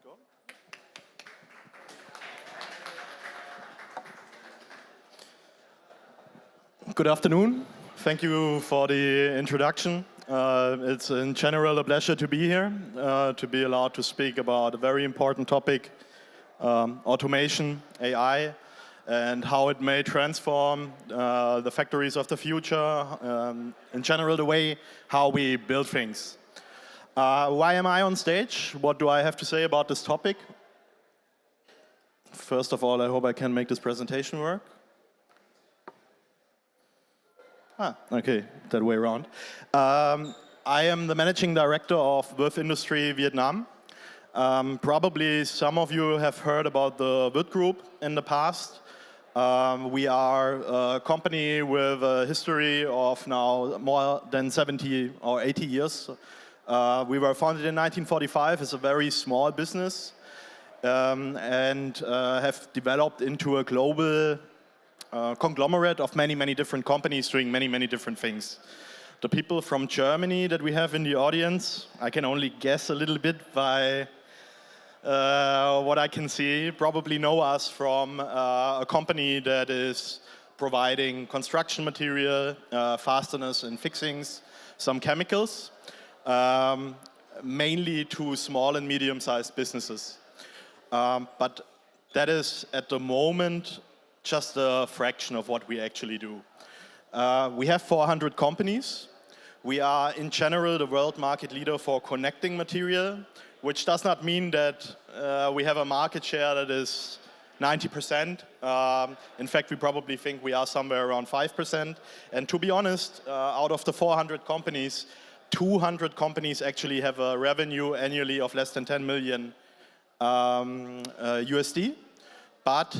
go. Good afternoon. Thank you for the introduction. It's in general a pleasure to be here, to be allowed to speak about a very important topic, automation, AI, and how it may transform the factories of the future, in general the way how we build things. Why am I on stage? What do I have to say about this topic? First of all, I hope I can make this presentation work. Okay, that way around. I am the managing director of Würth Industry Vietnam. Probably some of you have heard about the Würth Group in the past. We are a company with a history of now more than 70 or 80 years. We were founded in 1945 as a very small business and have developed into a global conglomerate of many different companies doing many different things. The people from Germany that we have in the audience, I can only guess a little bit by what I can see, probably know us from a company that is providing construction material, fasteners and fixings, some chemicals, mainly to small and medium-sized businesses. But that is at the moment just a fraction of what we actually do. We have 400 companies. We are in general the world market leader for connecting material, which does not mean that we have a market share that is 90%. In fact, we probably think we are somewhere around 5%. And to be honest, out of the 400 companies, 200 companies actually have a revenue annually of less than 10 million USD. But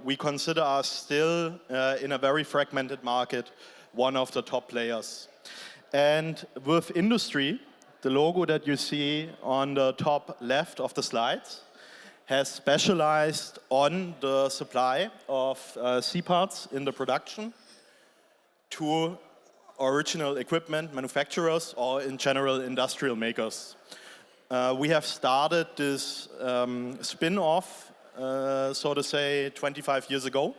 we consider us still in a very fragmented market, one of the top players. And with Industry, the logo that you see on the top left of the slides has specialized on the supply of C-parts in the production to original equipment manufacturers or in general industrial makers. We have started this spin-off so to say 25 years ago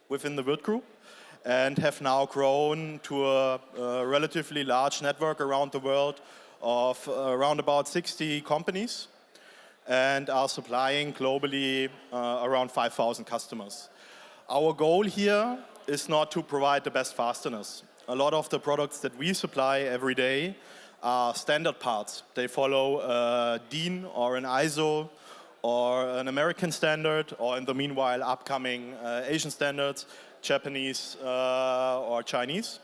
within the Würth Group and have now grown to a relatively large network around the world of around about 60 companies and are supplying globally around 5,000 customers. Our goal here is not to provide the best fasteners. A lot of the products that we supply every day are standard parts. They follow a DIN or an ISO or an American standard, or in the meanwhile upcoming Asian standards, Japanese or Chinese.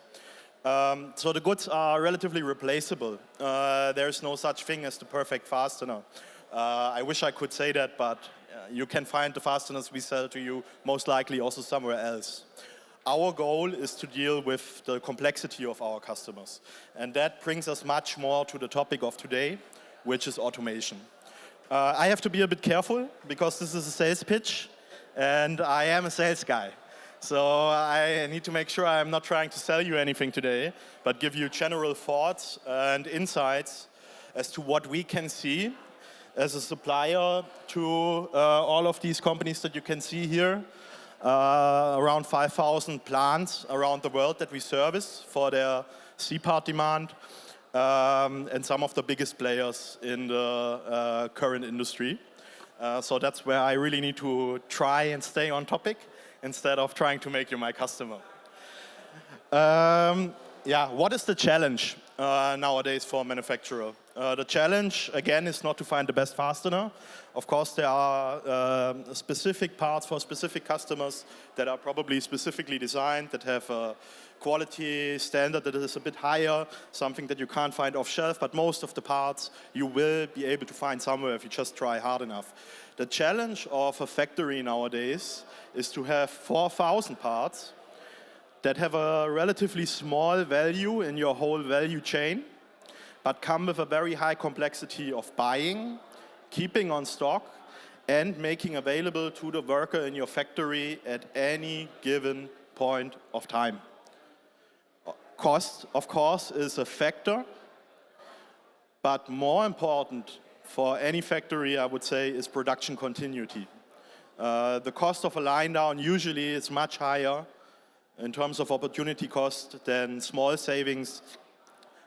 So the goods are relatively replaceable. There's no such thing as the perfect fastener. I wish I could say that, but you can find the fasteners we sell to you most likely also somewhere else. Our goal is to deal with the complexity of our customers. And that brings us much more to the topic of today, which is automation. I have to be a bit careful because this is a sales pitch and I am a sales guy. So I need to make sure I'm not trying to sell you anything today, but give you general thoughts and insights as to what we can see as a supplier to all of these companies that you can see here. Around 5,000 plants around the world that we service for their C-part demand. And some of the biggest players in the current industry. So that's where I really need to try and stay on topic instead of trying to make you my customer. What is the challenge nowadays for a manufacturer? The challenge, again, is not to find the best fastener. Of course, there are specific parts for specific customers that are probably specifically designed, that have a quality standard that is a bit higher, something that you can't find off shelf, but most of the parts you will be able to find somewhere if you just try hard enough. The challenge of a factory nowadays is to have 4,000 parts that have a relatively small value in your whole value chain, but come with a very high complexity of buying, keeping on stock, and making available to the worker in your factory at any given point of time. Cost, of course, is a factor, but more important for any factory, I would say, is production continuity. The cost of a line down usually is much higher in terms of opportunity cost than small savings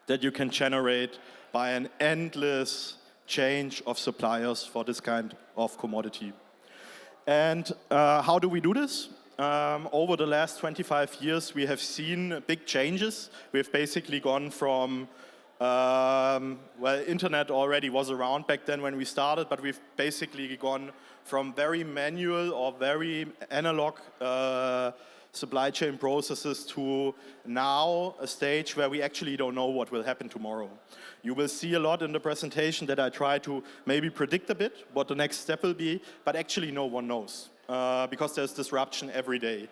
that you can generate by an endless change of suppliers for this kind of commodity. And how do we do this? Over the last 25 years, we have seen big changes. We've basically gone from, well, internet already was around back then when we started, but we've basically gone from very manual or very analog supply chain processes to now a stage where we actually don't know what will happen tomorrow. You will see a lot in the presentation that I try to maybe predict a bit what the next step will be, but actually no one knows because there's disruption every day.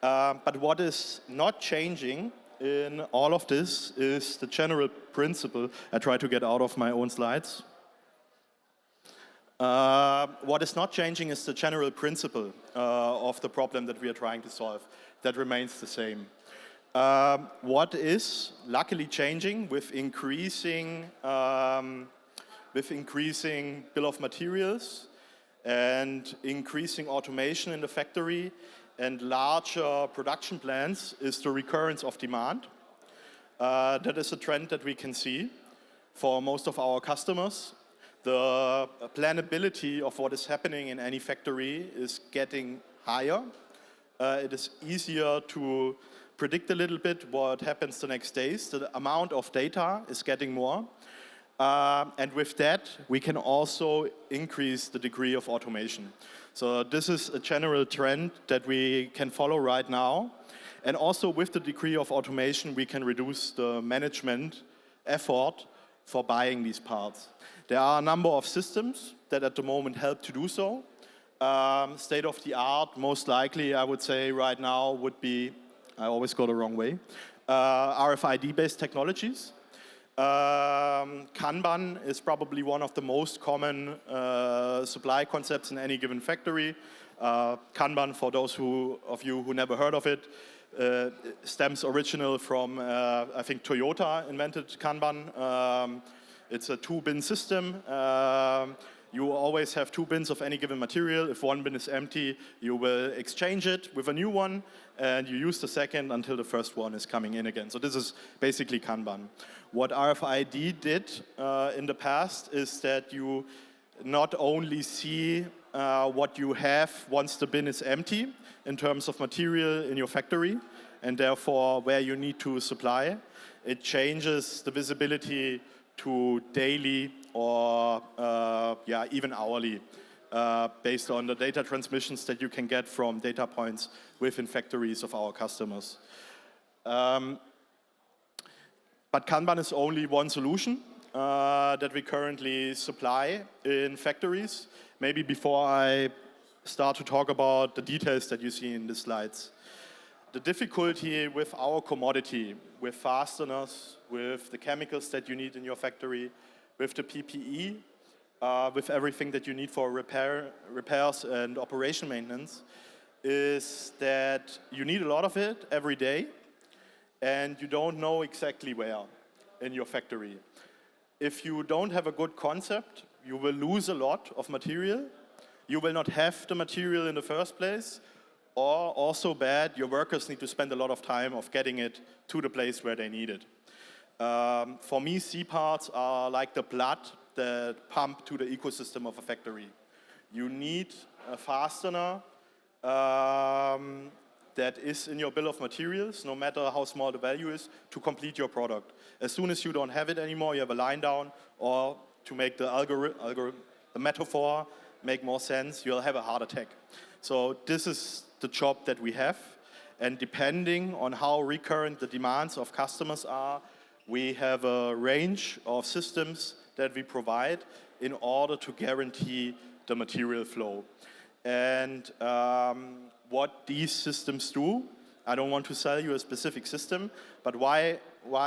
But what is not changing in all of this is the general principle. I try to get out of my own slides. What is not changing is the general principle of the problem that we are trying to solve. That remains the same. What is luckily changing with increasing bill of materials and increasing automation in the factory and larger production plants is the recurrence of demand. That is a trend that we can see for most of our customers. The planability of what is happening in any factory is getting higher. It is easier to predict a little bit what happens the next days. The amount of data is getting more. And with that, we can also increase the degree of automation. So this is a general trend that we can follow right now. And also with the degree of automation, we can reduce the management effort for buying these parts. There are a number of systems that at the moment help to do so. State of the art, most likely, I would say right now would be, I always go the wrong way, RFID-based technologies. Kanban is probably one of the most common supply concepts in any given factory. Kanban, for those of you who never heard of it, stems original from, I think Toyota invented Kanban. It's a two-bin system. You always have two bins of any given material. If one bin is empty, you will exchange it with a new one, and you use the second until the first one is coming in again. So this is basically Kanban. What RFID did in the past is that you not only see what you have once the bin is empty in terms of material in your factory, and therefore where you need to supply, it changes the visibility to daily or even hourly, based on the data transmissions that you can get from data points within factories of our customers. But Kanban is only one solution that we currently supply in factories. Maybe before I start to talk about the details that you see in the slides. The difficulty with our commodity, with fasteners, with the chemicals that you need in your factory, with the PPE, with everything that you need for repairs and operation maintenance, is that you need a lot of it every day, and you don't know exactly where in your factory. If you don't have a good concept, you will lose a lot of material. You will not have the material in the first place, or also bad, your workers need to spend a lot of time of getting it to the place where they need it. For me, C-parts are like the blood that pump to the ecosystem of a factory. You need a fastener that is in your bill of materials, no matter how small the value is, to complete your product. As soon as you don't have it anymore, you have a line down, or to make the metaphor make more sense, you'll have a heart attack. So this is the job that we have, and depending on how recurrent the demands of customers are, we have a range of systems that we provide in order to guarantee the material flow. And what these systems do, I don't want to sell you a specific system, but why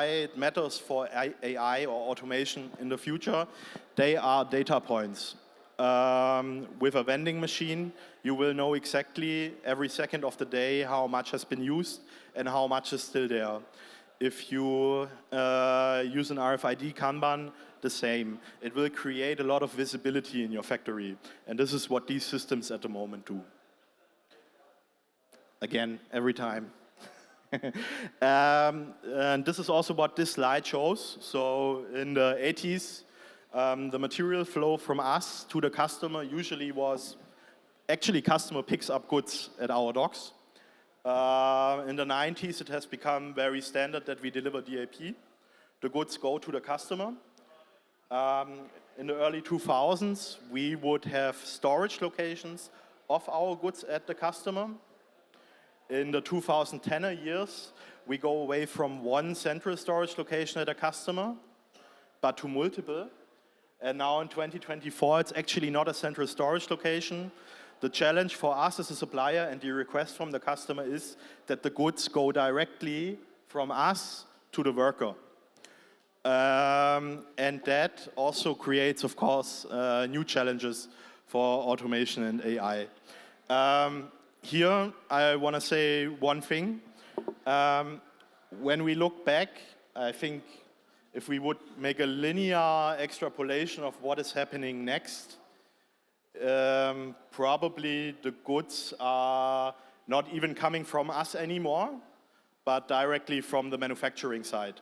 it matters for AI or automation in the future, they are data points. With a vending machine, you will know exactly every second of the day how much has been used and how much is still there. If you use an RFID Kanban, the same. It will create a lot of visibility in your factory. And this is what these systems at the moment do. Again, every time. And this is also what this slide shows. So in the 80s, the material flow from us to the customer usually was, actually customer picks up goods at our docks. In the 90s, it has become very standard that we deliver DAP. The goods go to the customer. In the early 2000s, we would have storage locations of our goods at the customer. In the 2010 years, we go away from one central storage location at a customer, but to multiple. And now in 2024, it's actually not a central storage location. The challenge for us as a supplier and the request from the customer is that the goods go directly from us to the worker. And that also creates, of course, new challenges for automation and AI. Here, I want to say one thing. When we look back, I think if we would make a linear extrapolation of what is happening next, probably the goods are not even coming from us anymore, but directly from the manufacturing side.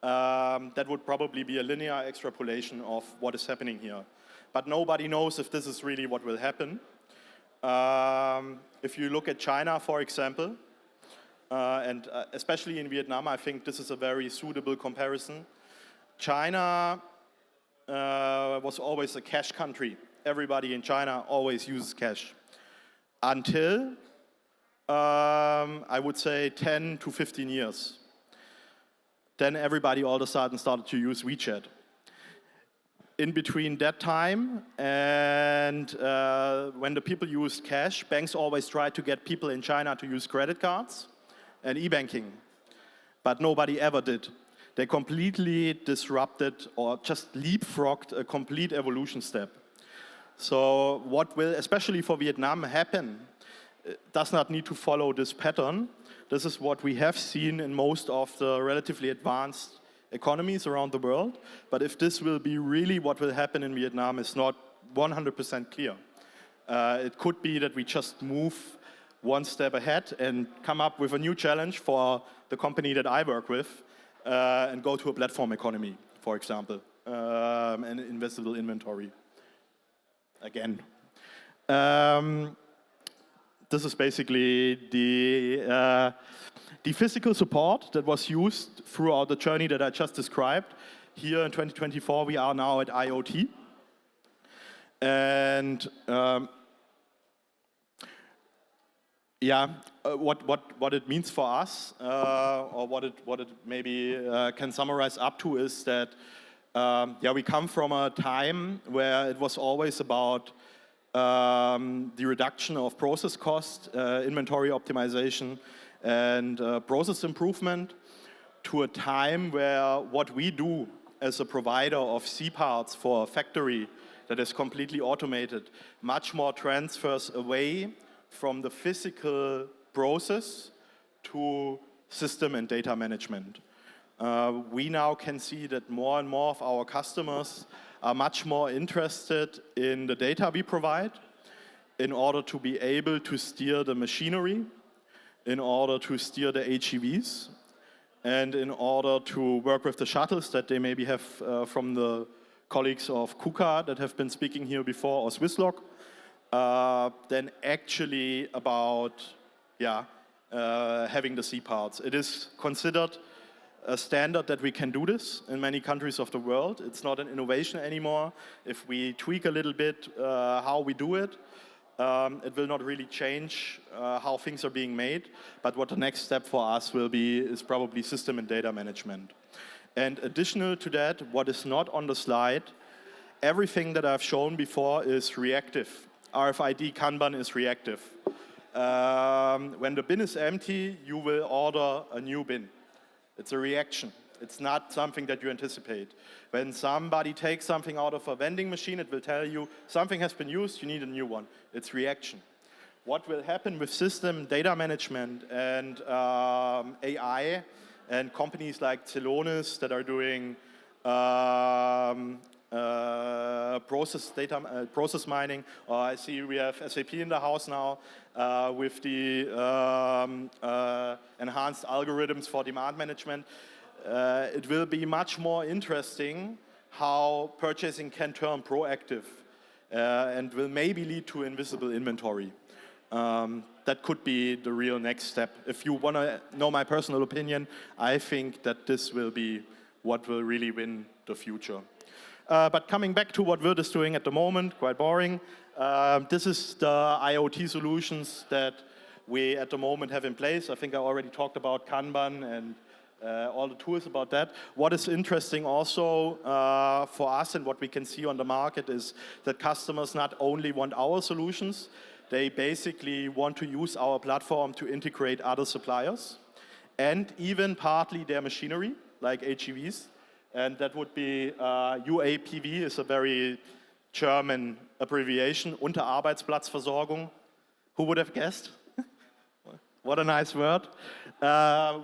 That would probably be a linear extrapolation of what is happening here. But nobody knows if this is really what will happen. If you look at China, for example, and especially in Vietnam, I think this is a very suitable comparison. China was always a cash country. Everybody in China always uses cash. Until, I would say, 10 to 15 years. Then everybody all of a sudden started to use WeChat. In between that time and when the people used cash, banks always tried to get people in China to use credit cards and e-banking. But nobody ever did. They completely disrupted or just leapfrogged a complete evolution step. So what will, especially for Vietnam, happen does not need to follow this pattern. This is what we have seen in most of the relatively advanced economies around the world, but if this will be really what will happen in Vietnam is not 100% clear. It could be that we just move one step ahead and come up with a new challenge for the company that I work with and go to a platform economy, for example, and investable inventory. Again. This is basically the physical support that was used throughout the journey that I just described. Here in 2024, we are now at IoT. And what it means for us, or what it maybe can summarize up to is that we come from a time where it was always about the reduction of process cost, inventory optimization, and process improvement, to a time where what we do as a provider of C-parts for a factory that is completely automated much more transfers away from the physical process to system and data management. We now can see that more and more of our customers are much more interested in the data we provide in order to be able to steer the machinery, in order to steer the HEVs, and in order to work with the shuttles that they maybe have from the colleagues of KUKA that have been speaking here before, or Swisslog, than actually about having the C-parts. It is considered a standard that we can do this in many countries of the world. It's not an innovation anymore. If we tweak a little bit how we do it, it will not really change how things are being made. But what the next step for us will be is probably system and data management. And additional to that, what is not on the slide, everything that I've shown before is reactive. RFID Kanban is reactive. When the bin is empty, you will order a new bin. It's a reaction. It's not something that you anticipate. When somebody takes something out of a vending machine, it will tell you something has been used, you need a new one. It's reaction. What will happen with system data management and AI and companies like Celonis that are doing process mining. I see we have SAP in the house now with the enhanced algorithms for demand management. It will be much more interesting how purchasing can turn proactive and will maybe lead to invisible inventory. That could be the real next step. If you want to know my personal opinion, I think that this will be what will really win the future. But coming back to what Würth is doing at the moment, quite boring. This is the IoT solutions that we at the moment have in place. I think I already talked about Kanban and all the tools about that. What is interesting also for us and what we can see on the market is that customers not only want our solutions, they basically want to use our platform to integrate other suppliers and even partly their machinery, like HEVs. And that would be UAPV is a very German abbreviation, Unterarbeitsplatzversorgung. Who would have guessed? What a nice word.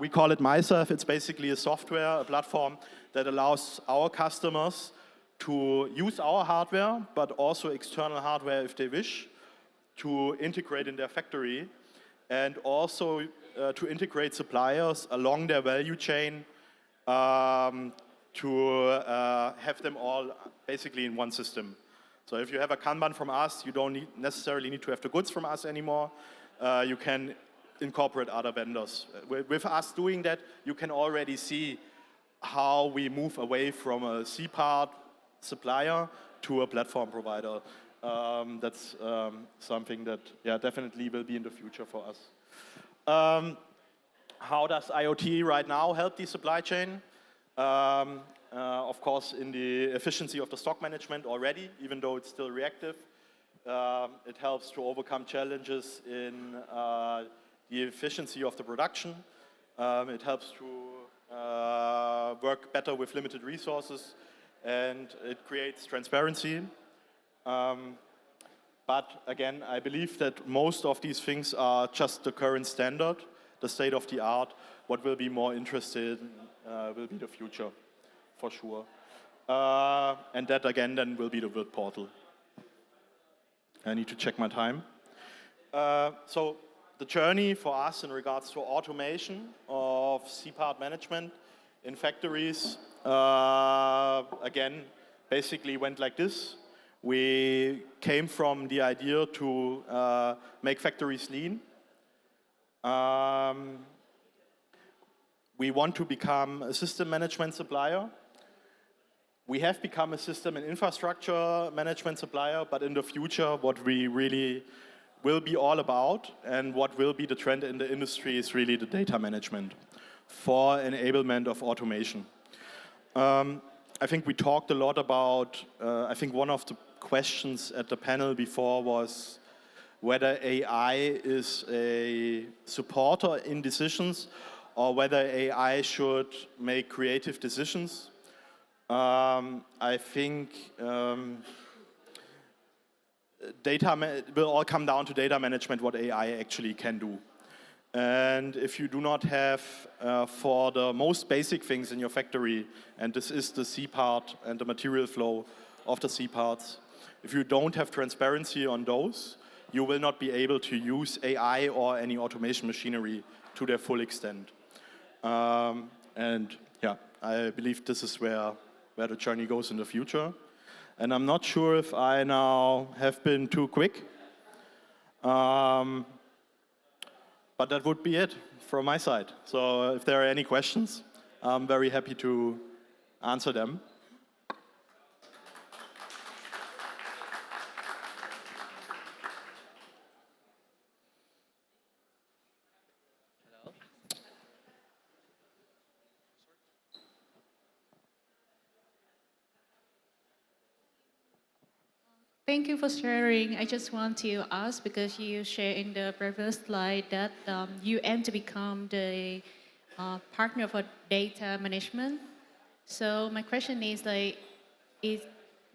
We call it MyServ. It's basically a software, a platform that allows our customers to use our hardware, but also external hardware if they wish, to integrate in their factory, and also to integrate suppliers along their value chain to have them all basically in one system. So if you have a Kanban from us, you don't necessarily need to have the goods from us anymore. You can incorporate other vendors. With us doing that, you can already see how we move away from a C-part supplier to a platform provider. That's something that definitely will be in the future for us. How does IoT right now help the supply chain? Of course, in the efficiency of the stock management already, even though it's still reactive. It helps to overcome challenges in the efficiency of the production. It helps to work better with limited resources, and it creates transparency. But again, I believe that most of these things are just the current standard, the state of the art. What will be more interesting will be the future, for sure. And that again then will be the Würth portal. I need to check my time. So the journey for us in regards to automation of C-part management in factories, again, basically went like this. We came from the idea to make factories lean. We want to become a system management supplier. We have become a system and infrastructure management supplier, but in the future, what we really will be all about and what will be the trend in the industry is really the data management for enablement of automation. I think we talked a lot about, I think one of the questions at the panel before was whether AI is a supporter in decisions or whether AI should make creative decisions. I think data will all come down to data management, what AI actually can do. And if you do not have, for the most basic things in your factory, and this is the C part and the material flow of the C parts, if you don't have transparency on those, you will not be able to use AI or any automation machinery to their full extent. And yeah, I believe this is where the journey goes in the future. And I'm not sure if I now have been too quick. But that would be it from my side. So if there are any questions, I'm very happy to answer them. Thank you for sharing. I just want to ask, because you shared in the previous slide that you aim to become the partner for data management. So my question is, like, if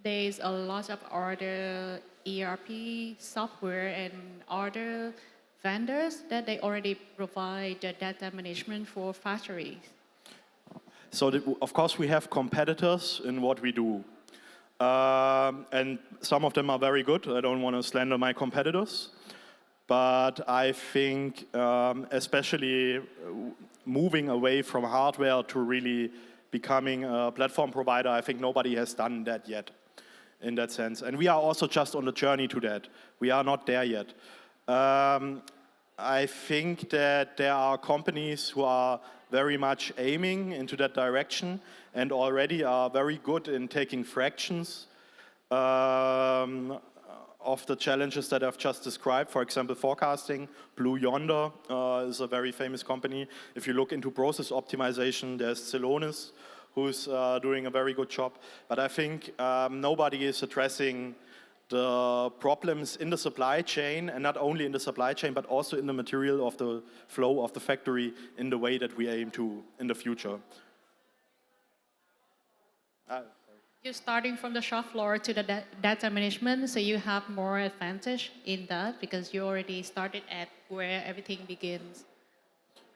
there's a lot of other ERP software and other vendors that they already provide the data management for factories? So of course we have competitors in what we do. And some of them are very good. I don't want to slander my competitors. But I think especially moving away from hardware to really becoming a platform provider, I think nobody has done that yet in that sense. And we are also just on the journey to that. We are not there yet. I think that there are companies who are very much aiming into that direction and already are very good in taking fractions of the challenges that I've just described. For example, forecasting. Blue Yonder is a very famous company. If you look into process optimization, there's Celonis, who's doing a very good job. But I think nobody is addressing the problems in the supply chain, and not only in the supply chain, but also in the material of the flow of the factory in the way that we aim to in the future. You're starting from the shop floor to the data management, so you have more advantage in that because you already started at where everything begins.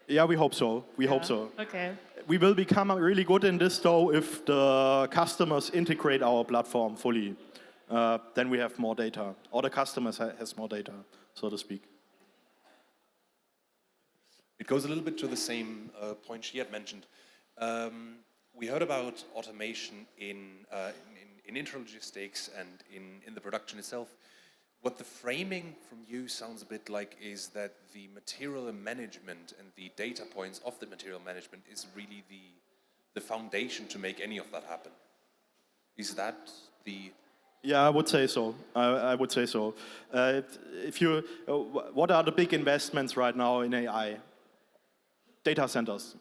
Yeah, we hope so. We hope so. Okay. We will become really good in this, though, if the customers integrate our platform fully. Then we have more data, or the customers has more data, so to speak. It goes a little bit to the same point she had mentioned. We heard about automation in intralogistics and in the production itself. What the framing from you sounds a bit like is that the material management and the data points of the material management is really the foundation to make any of that happen. Is that the... Yeah, I would say so. I would say so. What are the big investments right now in AI? Data centers.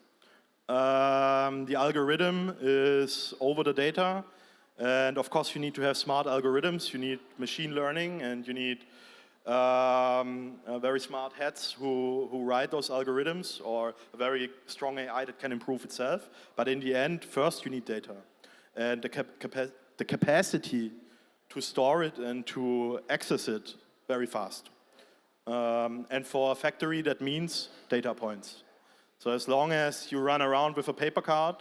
The algorithm is over the data, and of course you need to have smart algorithms. You need machine learning, and you need very smart heads who write those algorithms, or a very strong AI that can improve itself. But in the end, first you need data, and the capacity to store it and to access it very fast. And for a factory, that means data points. So as long as you run around with a paper card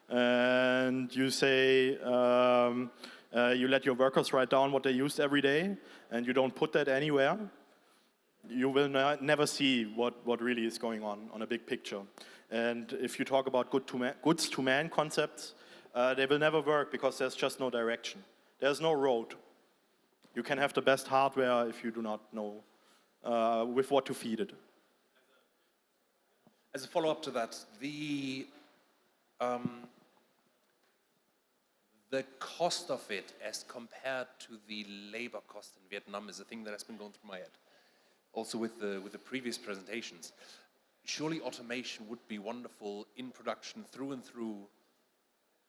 and you say, you let your workers write down what they used every day, and you don't put that anywhere, you will never see what really is going on a big picture. And if you talk about goods to man concepts, they will never work because there's just no direction. There's no road. You can have the best hardware if you do not know with what to feed it. As a follow-up to that, the cost of it as compared to the labor cost in Vietnam is a thing that has been going through my head. Also with the previous presentations. Surely automation would be wonderful in production through and through,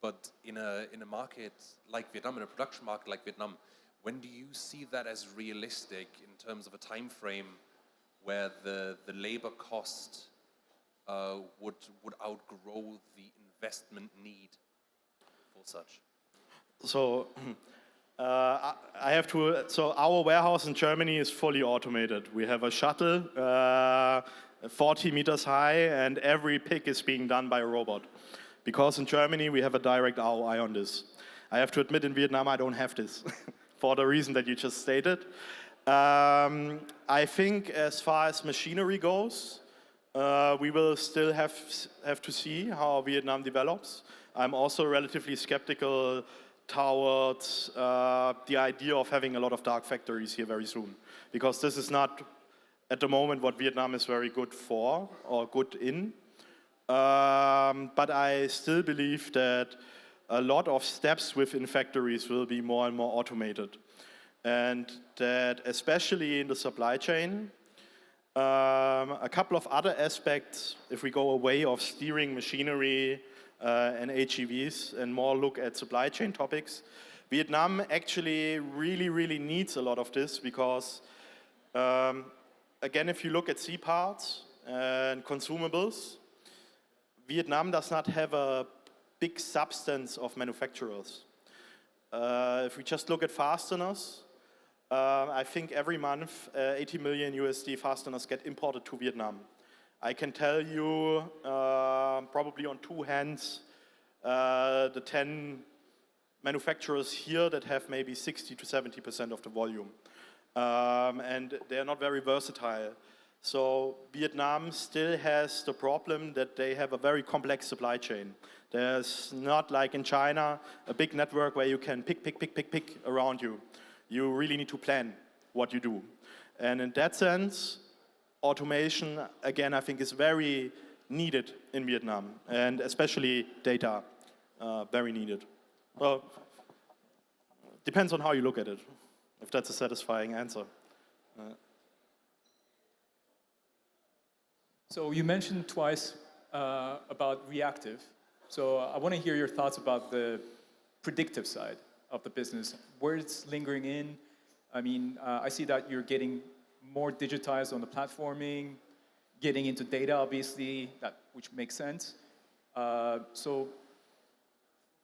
but in a market like Vietnam, in a production market like Vietnam, when do you see that as realistic in terms of a time frame where the labor cost would outgrow the investment need for such? So so our warehouse in Germany is fully automated. We have a shuttle, 40 meters high, and every pick is being done by a robot. Because in Germany we have a direct ROI on this. I have to admit, in Vietnam I don't have this, for the reason that you just stated. I think as far as machinery goes, we will still have to see how Vietnam develops. I'm also relatively skeptical towards the idea of having a lot of dark factories here very soon, because this is not, at the moment, what Vietnam is very good for or good in. But I still believe that a lot of steps within factories will be more and more automated, and that especially in the supply chain, a couple of other aspects, if we go away of steering machinery and HEVs and more look at supply chain topics, Vietnam actually really needs a lot of this because, again, if you look at C-parts and consumables, Vietnam does not have a big substance of manufacturers. If we just look at fasteners, I think every month 80 million USD fasteners get imported to Vietnam. I can tell you probably on two hands the 10 manufacturers here that have maybe 60 to 70% of the volume. And they're not very versatile. So Vietnam still has the problem that they have a very complex supply chain. There's not like in China, a big network where you can pick around you. You really need to plan what you do. And in that sense, automation, again, I think is very needed in Vietnam, and especially data, very needed. Well, depends on how you look at it, if that's a satisfying answer. So you mentioned twice about reactive. So I want to hear your thoughts about the predictive side of the business, where it's lingering in. I mean, I see that you're getting more digitized on the platforming, getting into data, obviously, which makes sense. So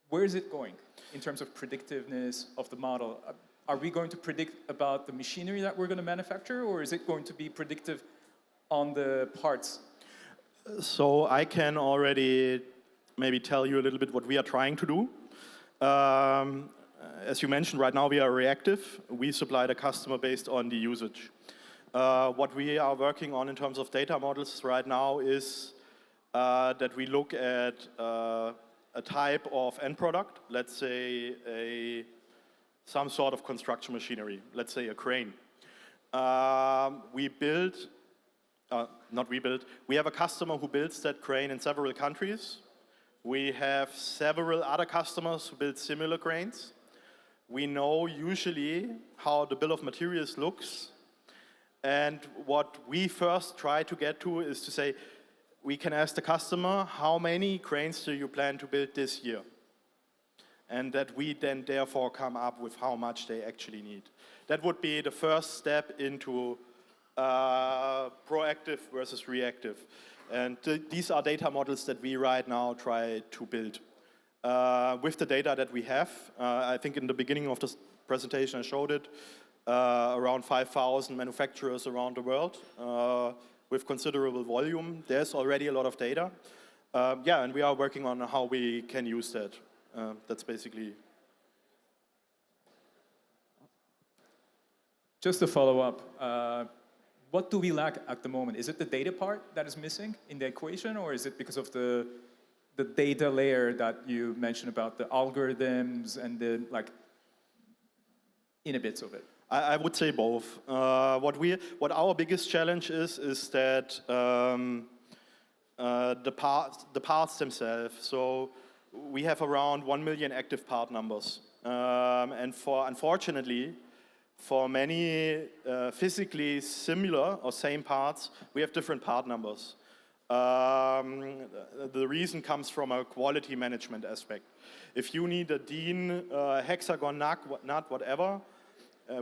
where is it going in terms of predictiveness of the model? Are we going to predict about the machinery that we're going to manufacture, or is it going to be predictive on the parts? So I can already maybe tell you a little bit what we are trying to do. As you mentioned, right now we are reactive. We supply the customer based on the usage. What we are working on in terms of data models right now is that we look at a type of end product, let's say some sort of construction machinery, let's say a crane. We have a customer who builds that crane in several countries. We have several other customers who build similar cranes. We know usually how the bill of materials looks. And what we first try to get to is to say, we can ask the customer, how many cranes do you plan to build this year? And that we then therefore come up with how much they actually need. That would be the first step into proactive versus reactive. And these are data models that we right now try to build. With the data that we have, I think in the beginning of this presentation I showed it, around 5,000 manufacturers around the world with considerable volume. There's already a lot of data. And we are working on how we can use that. That's basically. Just to follow up, what do we lack at the moment? Is it the data part that is missing in the equation, or is it because of the data layer that you mentioned about the algorithms and the inner bits of it? I would say both. What our biggest challenge is that the parts themselves. So we have around 1 million active part numbers, and unfortunately, for many physically similar or same parts, we have different part numbers. The reason comes from a quality management aspect. If you need a DIN hexagon nut, whatever,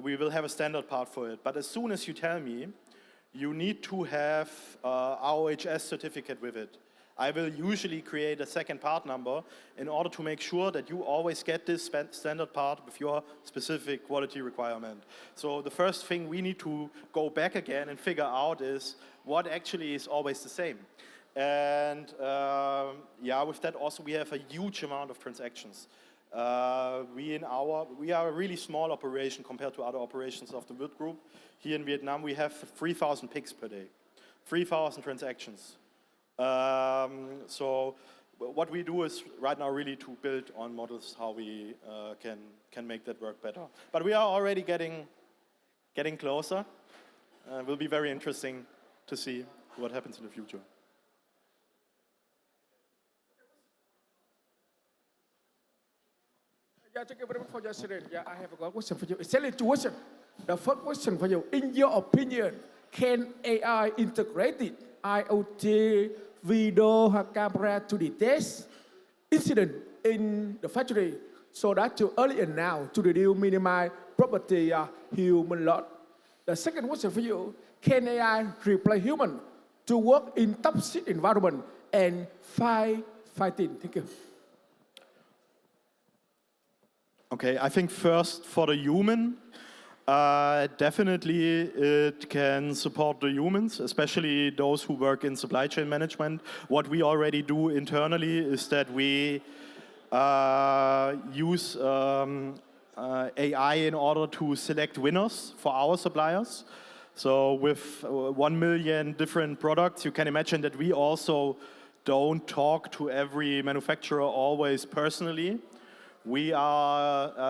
we will have a standard part for it. But as soon as you tell me you need to have ROHS certificate with it, I will usually create a second part number in order to make sure that you always get this standard part with your specific quality requirement. So the first thing we need to go back again and figure out is what actually is always the same. And with that also we have a huge amount of transactions. We are a really small operation compared to other operations of the Würth Group. Here in Vietnam we have 3,000 picks per day, 3,000 transactions. So what we do is right now really to build on models how we can make that work better. But we are already getting closer. It will be very interesting to see what happens in the future. Yeah, thank you very much for your sharing. Yeah, I have a question for you. Exactly two questions. The first question for you. In your opinion, can AI integrated IoT video camera to detect incident in the factory so that to early and now to reduce minimize property human loss? The second question for you, can AI replace human to work in toxic environment and fighting? Thank you. Okay, I think first for the human, definitely it can support the humans, especially those who work in supply chain management. What we already do internally is that we use AI in order to select winners for our suppliers. So with 1 million different products, you can imagine that we also don't talk to every manufacturer always personally. We are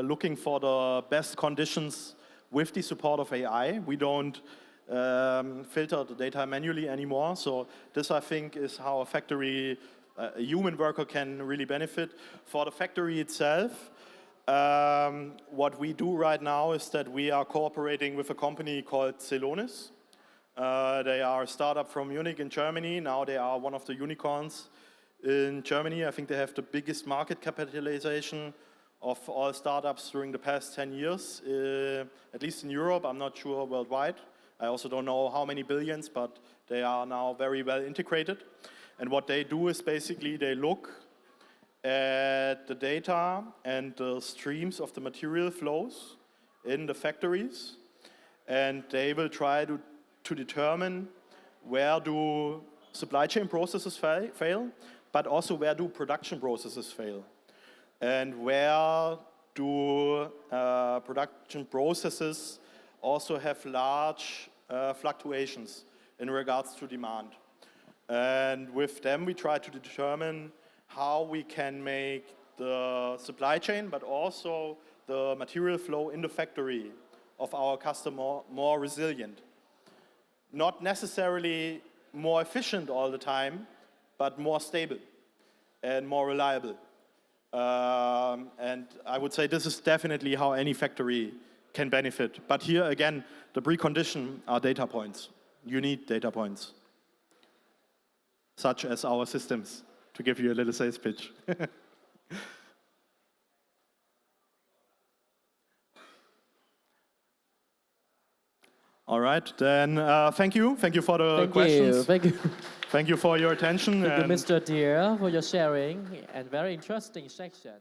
looking for the best conditions with the support of AI. We don't filter the data manually anymore. So this, I think, is how a factory, a human worker can really benefit. For the factory itself, what we do right now is that we are cooperating with a company called Celonis. They are a startup from Munich in Germany. Now they are one of the unicorns in Germany. I think they have the biggest market capitalization of all startups during the past 10 years, at least in Europe. I'm not sure worldwide. I also don't know how many billions, but they are now very well integrated. And what they do is basically they look at the data and the streams of the material flows in the factories, and they will try to determine where do supply chain processes fail, but also where do production processes fail, and where do production processes also have large fluctuations in regards to demand. And with them, we try to determine how we can make the supply chain, but also the material flow in the factory of our customer more resilient. Not necessarily more efficient all the time, but more stable and more reliable. And I would say this is definitely how any factory can benefit. But here again, the precondition are data points. You need data points, such as our systems, to give you a little sales pitch. All right, then thank you. Thank you for the questions. Thank you. Thank you for your attention. Thank you, and Mr. Deere, for your sharing and very interesting section.